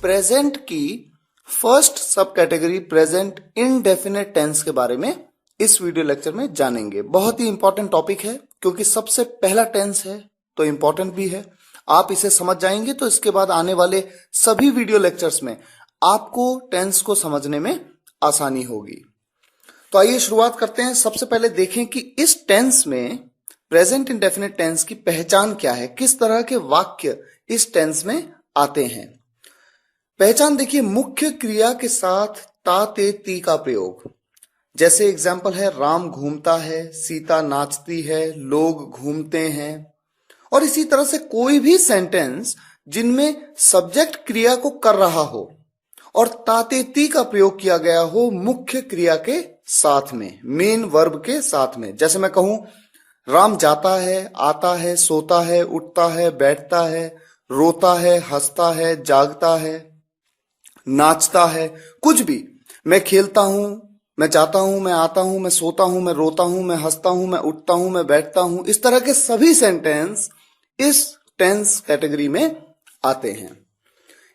Present की first सब category present indefinite tense के बारे में इस वीडियो लेक्चर में जानेंगे। बहुत ही इंपॉर्टेंट टॉपिक है क्योंकि सबसे पहला टेंस है तो इंपॉर्टेंट भी है। आप इसे समझ जाएंगे तो इसके बाद आने वाले सभी वीडियो लेक्चर्स में आपको टेंस को समझने में आसानी होगी। तो आइए शुरुआत करते हैं। सबसे पहले देखें कि इस टेंस में प्रेजेंट इंडेफिनिट टेंस की पहचान क्या है, किस तरह के वाक्य इस टेंस में आते हैं। पहचान देखिए, मुख्य क्रिया के साथ ता ते ती का प्रयोग। जैसे एग्जाम्पल है राम घूमता है, सीता नाचती है, लोग घूमते हैं। और इसी तरह से कोई भी सेंटेंस जिनमें सब्जेक्ट क्रिया को कर रहा हो और ताते ती का प्रयोग किया गया हो मुख्य क्रिया के साथ में, मेन वर्ब के साथ में। जैसे मैं कहूं राम जाता है, आता है, सोता है, उठता है, बैठता है, रोता है, हंसता है, जागता है, नाचता है, कुछ भी। मैं खेलता हूं, मैं जाता हूं, मैं आता हूं, मैं सोता हूं, मैं रोता हूं, मैं हंसता हूं, मैं उठता हूं, मैं बैठता हूं। इस तरह के सभी सेंटेंस इस टेंस कैटेगरी में आते हैं।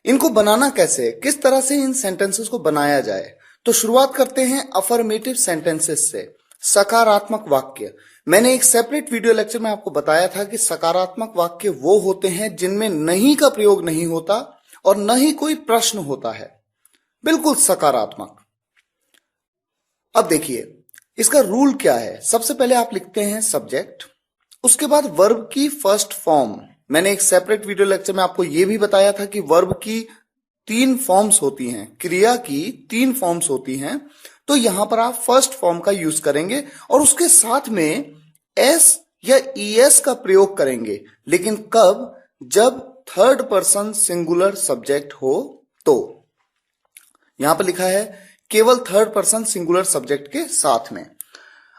इनको बनाना कैसे, किस तरह से इन सेंटेंसेस को बनाया जाए, तो शुरुआत करते हैं अफर्मेटिव सेंटेंसेस से। सकारात्मक वाक्य। मैंने एक सेपरेट वीडियो लेक्चर में आपको बताया था कि सकारात्मक वाक्य वो होते हैं जिनमें नहीं का प्रयोग नहीं होता और न ही कोई प्रश्न होता है, बिल्कुल सकारात्मक। अब देखिए इसका रूल क्या है। सबसे पहले आप लिखते हैं सब्जेक्ट, उसके बाद वर्ब की फर्स्ट फॉर्म। मैंने एक सेपरेट वीडियो लेक्चर में आपको यह भी बताया था कि वर्ब की 3 फॉर्म्स होती हैं, क्रिया की 3 फॉर्म्स होती हैं। तो यहां पर आप फर्स्ट फॉर्म का यूज करेंगे और उसके साथ में एस या ईएस का प्रयोग करेंगे। लेकिन कब? जब थर्ड पर्सन सिंगुलर सब्जेक्ट हो तो। यहां पर लिखा है केवल थर्ड पर्सन सिंगुलर सब्जेक्ट के साथ में।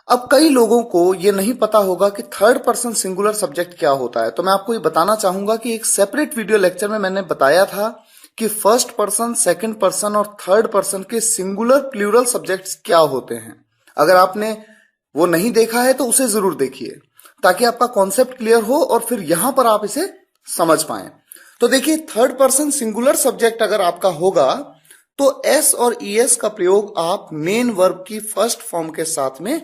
अब कई लोगों को यह नहीं पता होगा कि थर्ड पर्सन सिंगुलर सब्जेक्ट क्या होता है, तो मैं आपको ये बताना चाहूंगा कि एक सेपरेट वीडियो लेक्चर में मैंने बताया था कि फर्स्ट पर्सन, सेकंड पर्सन और थर्ड पर्सन के सिंगुलर प्लूरल सब्जेक्ट्स क्या होते हैं। अगर आपने वो नहीं देखा है तो उसे जरूर देखिए ताकि आपका कॉन्सेप्ट क्लियर हो और फिर यहां पर आप इसे समझ पाए। तो देखिए, थर्ड पर्सन सिंगुलर सब्जेक्ट अगर आपका होगा तो एस और ईएस का प्रयोग आप मेन वर्ब की फर्स्ट फॉर्म के साथ में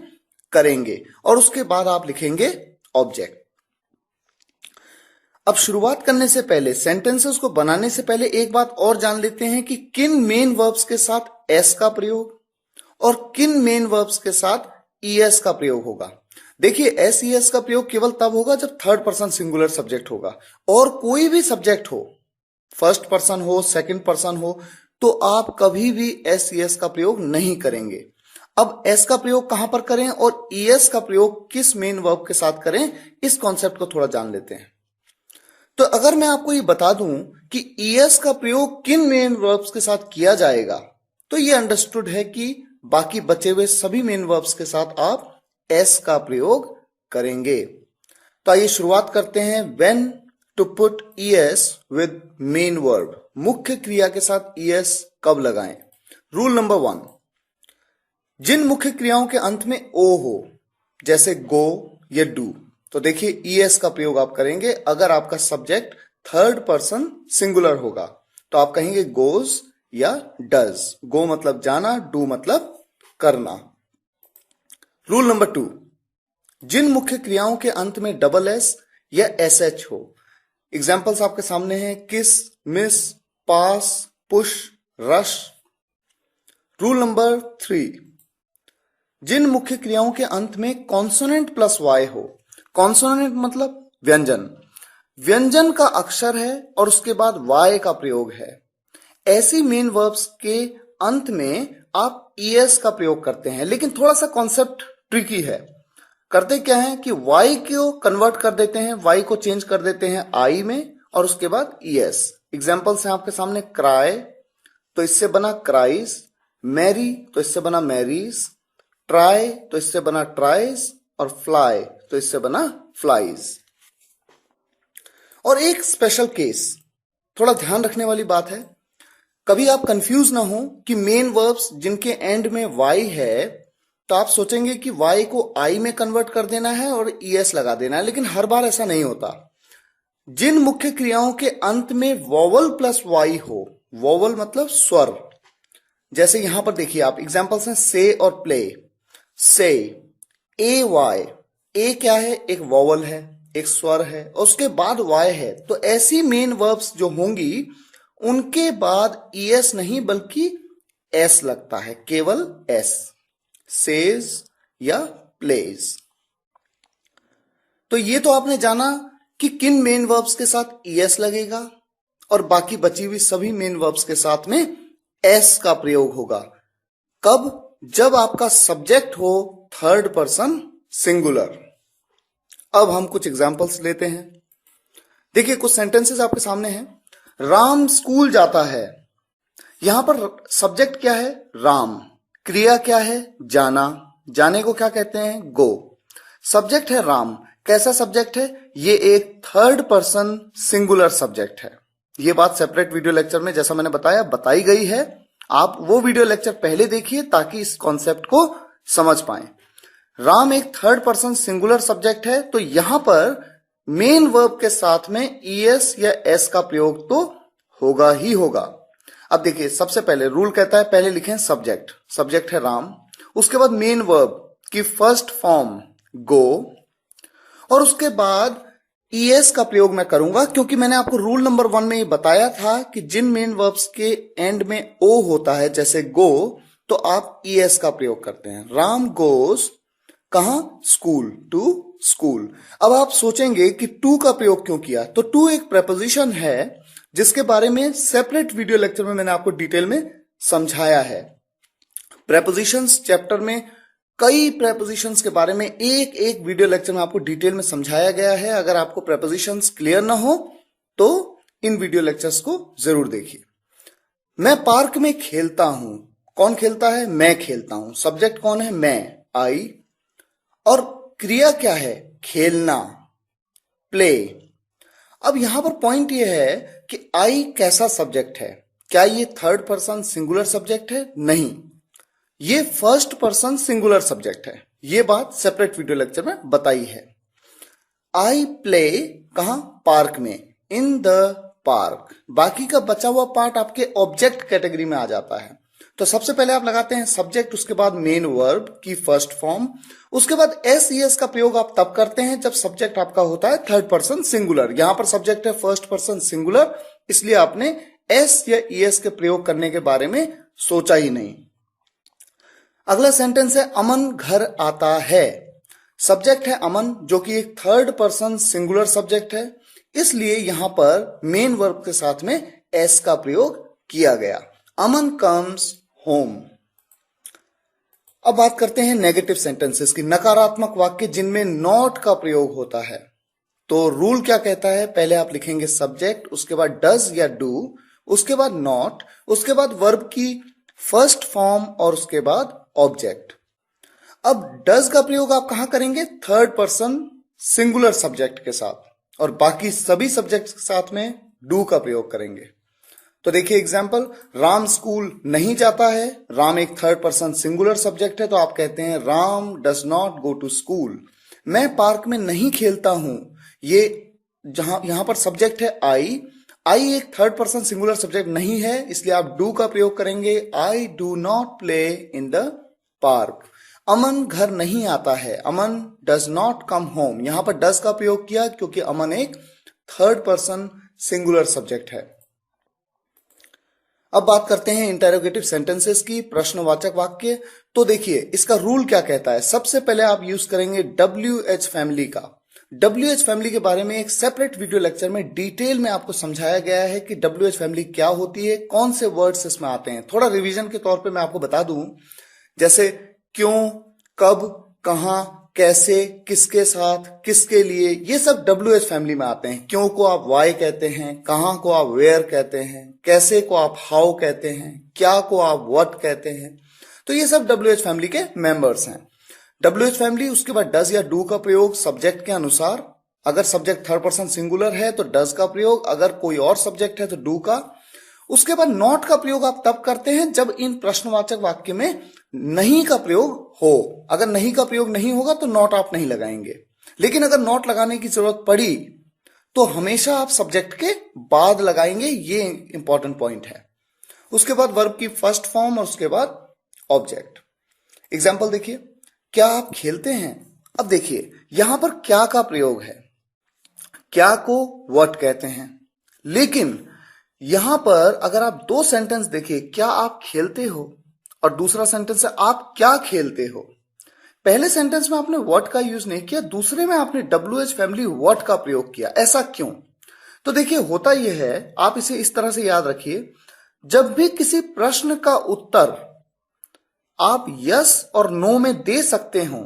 करेंगे और उसके बाद आप लिखेंगे ऑब्जेक्ट। अब शुरुआत करने से पहले, सेंटेंसेस को बनाने से पहले एक बात और जान लेते हैं कि किन मेन वर्ब्स के साथ एस का प्रयोग और किन मेन वर्ब्स के साथ ईएस का प्रयोग होगा। देखिए, एस ईएस का प्रयोग केवल तब होगा जब थर्ड पर्सन सिंगुलर सब्जेक्ट होगा। और कोई भी सब्जेक्ट हो, फर्स्ट पर्सन हो, सेकंड पर्सन हो, तो आप कभी भी एस ईएस का प्रयोग नहीं करेंगे। अब एस का प्रयोग कहां पर करें और ईएस का प्रयोग किस मेन वर्ब के साथ करें, इस कॉन्सेप्ट को थोड़ा जान लेते हैं। तो अगर मैं आपको ये बता दूं कि ईएस का प्रयोग किन मेन वर्ब्स के साथ किया जाएगा, तो ये अंडरस्टूड है कि बाकी बचे हुए सभी मेन वर्ब्स के साथ आप एस का प्रयोग करेंगे। तो आइए शुरुआत करते हैं। When to put es with main verb. मुख्य क्रिया के साथ ईएस कब लगाएं। रूल नंबर 1, जिन मुख्य क्रियाओं के अंत में ओ हो, जैसे गो या डू, तो देखिए ईएस का प्रयोग आप करेंगे। अगर आपका सब्जेक्ट थर्ड पर्सन सिंगुलर होगा तो आप कहेंगे गोज या डज। गो मतलब जाना, डू मतलब करना। रूल नंबर 2, जिन मुख्य क्रियाओं के अंत में डबल एस या एसएच हो। एग्जाम्पल्स आपके सामने हैं किस, मिस, पास, पुश, रश। रूल नंबर 3, जिन मुख्य क्रियाओं के अंत में कॉन्सोनेंट प्लस वाई हो। कॉन्सोनेंट मतलब व्यंजन, व्यंजन का अक्षर है और उसके बाद वाई का प्रयोग है। ऐसी मेन वर्ब्स के अंत में आप ईएस का प्रयोग करते हैं। लेकिन थोड़ा सा कॉन्सेप्ट ट्रिकी है। करते क्या है कि वाई को कन्वर्ट कर देते हैं, वाई को चेंज कर देते हैं आई में और उसके बाद ईएस। एग्जाम्पल्स हैं आपके सामने, क्राई तो इससे बना क्राइज, मैरी तो इससे बना मैरीज, ट्राई तो इससे बना ट्राइज और फ्लाई तो इससे बना फ्लाइज। और एक स्पेशल केस, थोड़ा ध्यान रखने वाली बात है, कभी आप कंफ्यूज ना हो कि मेन वर्ब्स जिनके एंड में वाई है तो आप सोचेंगे कि वाई को आई में कन्वर्ट कर देना है और ईएस लगा देना है, लेकिन हर बार ऐसा नहीं होता। जिन मुख्य क्रियाओं के अंत में वॉवल प्लस वाई हो वोवल मतलब स्वर। जैसे यहां पर देखिए आप एग्जांपल्स हैं से और प्ले। से, ए वाई, ए क्या है, एक वोवल है, एक स्वर है, और उसके बाद वाई है। तो ऐसी मेन वर्ब्स जो होंगी उनके बाद ईएस नहीं बल्कि एस लगता है, केवल एस। सेज या प्लेज। तो ये तो आपने जाना कि किन मेन वर्ब्स के साथ ईएस लगेगा और बाकी बची हुई सभी मेन वर्ब्स के साथ में एस का प्रयोग होगा। कब? जब आपका सब्जेक्ट हो थर्ड पर्सन सिंगुलर। अब हम कुछ एग्जांपल्स लेते हैं। देखिए कुछ सेंटेंसेस आपके सामने हैं। राम स्कूल जाता है। यहां पर सब्जेक्ट क्या है? राम। क्रिया क्या है? जाना। जाने को क्या कहते हैं? गो। सब्जेक्ट है राम। कैसा सब्जेक्ट है? ये एक थर्ड पर्सन सिंगुलर सब्जेक्ट है। ये बात सेपरेट वीडियो लेक्चर में जैसा मैंने बताया बताई गई है। आप वो वीडियो लेक्चर पहले देखिए ताकि इस कॉन्सेप्ट को समझ पाए। राम एक थर्ड पर्सन सिंगुलर सब्जेक्ट है, तो यहां पर मेन वर्ब के साथ में ईएस या एस का प्रयोग तो होगा ही होगा। अब देखिए सबसे पहले रूल कहता है पहले लिखें सब्जेक्ट। सब्जेक्ट है राम, उसके बाद मेन वर्ब की फर्स्ट फॉर्म गो, और उसके बाद ईएस का प्रयोग मैं करूंगा क्योंकि मैंने आपको रूल नंबर 1 में ये बताया था कि जिन मेन वर्ब्स के एंड में ओ होता है जैसे गो, तो आप ईएस का प्रयोग करते हैं। राम गोज कहां? School, to school. अब आप सोचेंगे कि टू का प्रयोग क्यों किया, तो टू एक प्रेपोजिशन है जिसके बारे में सेपरेट वीडियो लेक्चर में मैंने आपको डिटेल में समझाया है। प्रेपोजिशंस चैप्टर में कई प्रेपोजिशंस के बारे में एक एक वीडियो लेक्चर में आपको डिटेल में समझाया गया है। अगर आपको प्रेपोजिशंस क्लियर ना हो तो इन वीडियो लेक्चर्स को जरूर देखिए। मैं पार्क में खेलता हूं। कौन खेलता है? मैं खेलता हूं। सब्जेक्ट कौन है? मैं, आई। और क्रिया क्या है? खेलना, प्ले। अब यहां पर पॉइंट यह है कि आई कैसा सब्जेक्ट है? क्या ये थर्ड पर्सन सिंगुलर सब्जेक्ट है? नहीं, ये फर्स्ट पर्सन सिंगुलर सब्जेक्ट है। ये बात सेपरेट वीडियो लेक्चर में बताई है। आई प्ले कहां? पार्क में, इन द पार्क। बाकी का बचा हुआ पार्ट आपके ऑब्जेक्ट कैटेगरी में आ जाता है। तो सबसे पहले आप लगाते हैं सब्जेक्ट, उसके बाद मेन वर्ब की फर्स्ट फॉर्म, उसके बाद एस ईएस का प्रयोग आप तब करते हैं जब सब्जेक्ट आपका होता है थर्ड पर्सन सिंगुलर। यहां पर सब्जेक्ट है फर्स्ट पर्सन सिंगुलर, इसलिए आपने एस या ईएस के प्रयोग करने के बारे में सोचा ही नहीं। अगला सेंटेंस है अमन घर आता है। सब्जेक्ट है अमन जो कि एक थर्ड पर्सन सिंगुलर सब्जेक्ट है, इसलिए यहां पर मेन वर्ब के साथ में एस का प्रयोग किया गया। अमन कम्स होम। अब बात करते हैं नेगेटिव सेंटेंसेस की, नकारात्मक वाक्य जिनमें नॉट का प्रयोग होता है। तो रूल क्या कहता है? पहले आप लिखेंगे सब्जेक्ट, उसके बाद डज या डू, उसके बाद नॉट, उसके बाद वर्ब की फर्स्ट फॉर्म और उसके बाद ऑब्जेक्ट। अब डज का प्रयोग आप कहां करेंगे? थर्ड पर्सन सिंगुलर सब्जेक्ट के साथ, और बाकी सभी सब्जेक्ट के साथ में डू का प्रयोग करेंगे। तो देखिए एग्जाम्पल, राम स्कूल नहीं जाता है। राम एक थर्ड पर्सन सिंगुलर सब्जेक्ट है, तो आप कहते हैं Ram does not go to school. मैं पार्क में नहीं खेलता हूं। ये यहां पर सब्जेक्ट है आई। आई एक थर्ड पर्सन सिंगुलर सब्जेक्ट नहीं है, इसलिए आप डू का प्रयोग करेंगे। I do not play in the park. Aman घर नहीं आता है। Aman does not come home. यहां पर डज का प्रयोग किया क्योंकि अमन एक थर्ड पर्सन सिंगुलर सब्जेक्ट है। अब बात करते हैं इंटेरोगेटिव सेंटेंसेस की, प्रश्नवाचक वाक्य। तो देखिए इसका रूल क्या कहता है। सबसे पहले आप यूज करेंगे WH फैमिली का। WH फैमिली के बारे में एक सेपरेट वीडियो लेक्चर में डिटेल में आपको समझाया गया है कि WH फैमिली क्या होती है, कौन से वर्ड्स इसमें आते हैं। थोड़ा रिवीजन के तौर पे मैं आपको बता दूं, जैसे क्यों, कब, कहां, कैसे, किसके साथ, किसके लिए, ये सब WH फैमिली में आते हैं। क्यों को आप वाई कहते हैं, कहां को आप वेयर कहते हैं, कैसे को आप हाउ कहते हैं, क्या को आप व्हाट कहते हैं। तो ये सब WH फैमिली के मेंबर्स हैं। WH फैमिली, उसके बाद डज या डू का प्रयोग सब्जेक्ट के अनुसार। अगर सब्जेक्ट थर्ड पर्सन सिंगुलर है तो डज का प्रयोग, अगर कोई और सब्जेक्ट है तो डू का। उसके बाद नॉट का प्रयोग आप तब करते हैं जब इन प्रश्नवाचक वाक्य में नहीं का प्रयोग हो। अगर नहीं का प्रयोग नहीं होगा तो नॉट आप नहीं लगाएंगे, लेकिन अगर नॉट लगाने की जरूरत पड़ी तो हमेशा आप सब्जेक्ट के बाद लगाएंगे। ये इंपॉर्टेंट पॉइंट है। उसके बाद वर्ब की फर्स्ट फॉर्म और उसके बाद ऑब्जेक्ट। एग्जाम्पल देखिए, क्या आप खेलते हैं। अब देखिए यहां पर क्या का प्रयोग है, क्या को व्हाट कहते हैं, लेकिन यहां पर अगर आप दो सेंटेंस देखिए, क्या आप खेलते हो और दूसरा सेंटेंस है आप क्या खेलते हो। पहले सेंटेंस में आपने व्हाट का यूज नहीं किया, दूसरे में आपने WH फैमिली व्हाट का प्रयोग किया। ऐसा क्यों? तो देखिए होता यह है, आप इसे इस तरह से याद रखिए, जब भी किसी प्रश्न का उत्तर आप यस और नो में दे सकते हो,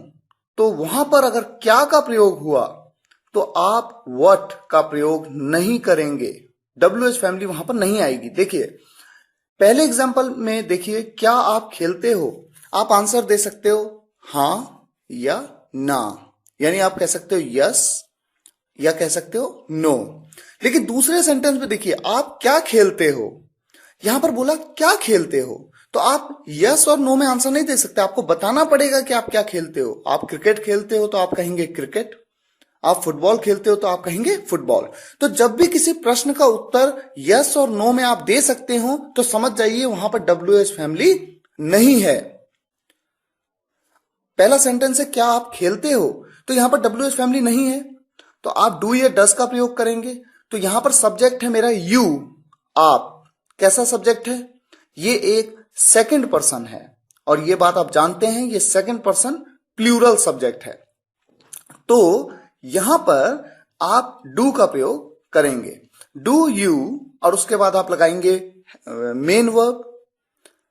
तो वहां पर अगर क्या का प्रयोग हुआ तो आप व्हाट का प्रयोग नहीं करेंगे, WH फैमिली वहां पर नहीं आएगी। देखिए पहले एग्जांपल में देखिए, क्या आप खेलते हो, आप आंसर दे सकते हो हां या ना, यानी आप कह सकते हो यस या कह सकते हो नो। लेकिन दूसरे सेंटेंस में देखिए, आप क्या खेलते हो, यहां पर बोला क्या खेलते हो, तो आप यस और नो में आंसर नहीं दे सकते, आपको बताना पड़ेगा कि आप क्या खेलते हो। आप क्रिकेट खेलते हो तो आप कहेंगे क्रिकेट, आप फुटबॉल खेलते हो तो आप कहेंगे फुटबॉल। तो जब भी किसी प्रश्न का उत्तर यस और नो में आप दे सकते हो तो समझ जाइए वहां पर WH फैमिली नहीं है। पहला सेंटेंस है क्या आप खेलते हो, तो यहां पर WH फैमिली नहीं है, तो आप डू या डस का प्रयोग करेंगे। तो यहां पर सब्जेक्ट है मेरा यू, आप। कैसा सब्जेक्ट है, ये एक सेकंड पर्सन है, और ये बात आप जानते हैं ये सेकंड पर्सन प्लूरल सब्जेक्ट है। तो यहां पर आप डू का प्रयोग करेंगे, डू यू, और उसके बाद आप लगाएंगे मेन वर्ब,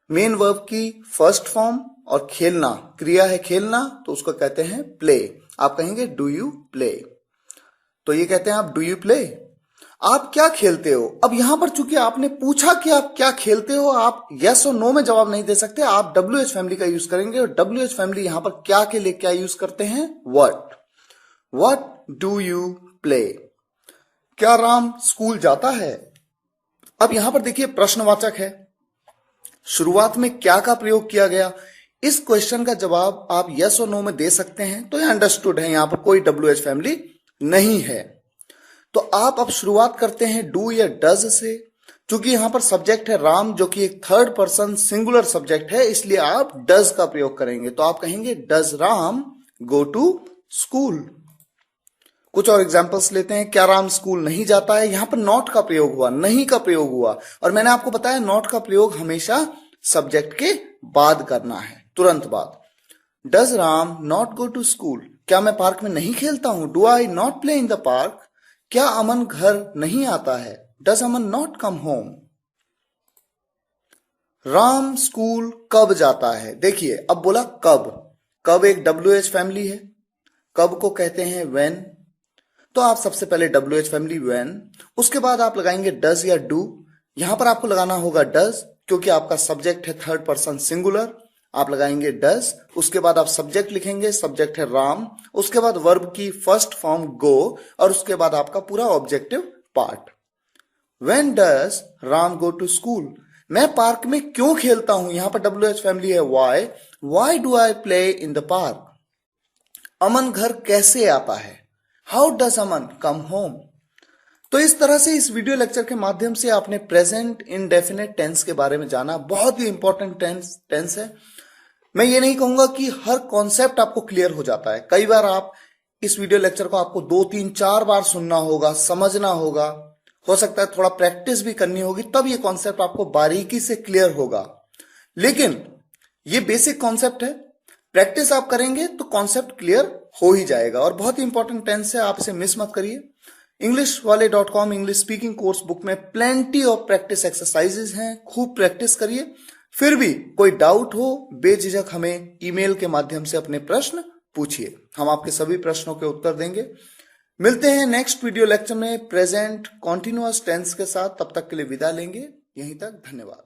मेन वर्ब की फर्स्ट फॉर्म, और खेलना क्रिया है खेलना, तो उसको कहते हैं प्ले, आप कहेंगे डू यू प्ले। तो ये कहते हैं आप डू यू प्ले, आप क्या खेलते हो। अब यहां पर चूंकि आपने पूछा कि आप क्या खेलते हो, आप यस और नो में जवाब नहीं दे सकते, आप WH फैमिली का यूज करेंगे, और WH फैमिली यहां पर क्या के लिए क्या यूज करते हैं, what. What do you play, क्या राम स्कूल जाता है। अब यहां पर देखिए प्रश्नवाचक है, शुरुआत में क्या का प्रयोग किया गया। इस क्वेश्चन का जवाब आप यस और नो में दे सकते हैं, तो यह अंडरस्टूड है, यहां पर कोई WH फैमिली नहीं है। तो आप अब शुरुआत करते हैं डू या डज से, क्योंकि यहां पर सब्जेक्ट है राम जो कि एक थर्ड पर्सन सिंगुलर सब्जेक्ट है, इसलिए आप डज का प्रयोग करेंगे। तो आप कहेंगे does Ram go to school. कुछ और एग्जांपल्स लेते हैं, क्या राम स्कूल नहीं जाता है, यहां पर नॉट का प्रयोग हुआ, नहीं का प्रयोग हुआ, और मैंने आपको बताया नॉट का प्रयोग हमेशा सब्जेक्ट के बाद करना है, तुरंत बाद। Does Ram not go to school, क्या मैं पार्क में नहीं खेलता हूं, do I not play in the park. क्या अमन घर नहीं आता है, does Aman not come home. Ram school कब जाता है, देखिए अब बोला कब, कब एक WH फैमिली है, कब को कहते हैं व्हेन, तो आप सबसे पहले WH फैमिली व्हेन, उसके बाद आप लगाएंगे डज या डू। यहां पर आपको लगाना होगा डज, क्योंकि आपका सब्जेक्ट है थर्ड पर्सन सिंगुलर, आप लगाएंगे डज। उसके बाद आप सब्जेक्ट लिखेंगे, सब्जेक्ट है राम, उसके बाद वर्ब की फर्स्ट फॉर्म गो, और उसके बाद आपका पूरा objective part. When does Ram go to school, मैं पार्क में क्यों खेलता हूं, यहां पर WH फैमिली है why, why do I play in the park. Aman घर कैसे आता है, how does Aman come home. तो इस तरह से इस वीडियो लेक्चर के माध्यम से आपने प्रेजेंट इंडेफिनिट टेंस के बारे में जाना, बहुत ही इंपॉर्टेंट टेंस है। मैं ये नहीं कहूंगा कि हर कॉन्सेप्ट आपको क्लियर हो जाता है, कई बार आप इस वीडियो लेक्चर को आपको 2 3 4 बार सुनना होगा, समझना होगा, हो सकता है थोड़ा प्रैक्टिस भी करनी होगी, तब ये कॉन्सेप्ट आपको बारीकी से क्लियर होगा। लेकिन ये बेसिक कॉन्सेप्ट है, प्रैक्टिस आप करेंगे तो कॉन्सेप्ट क्लियर हो ही जाएगा, और बहुत ही इंपॉर्टेंट टेंस है, आप इसे मिस मत करिए। englishwale.com English speaking course book में प्लेंटी ऑफ प्रैक्टिस एक्सरसाइजेज हैं, खूब प्रैक्टिस करिए। फिर भी कोई डाउट हो बेझिझक हमें ईमेल के माध्यम से अपने प्रश्न पूछिए, हम आपके सभी प्रश्नों के उत्तर देंगे। मिलते हैं नेक्स्ट वीडियो लेक्चर में प्रेजेंट कॉन्टिन्यूअस टेंस के साथ, तब तक के लिए विदा लेंगे, यहीं तक धन्यवाद।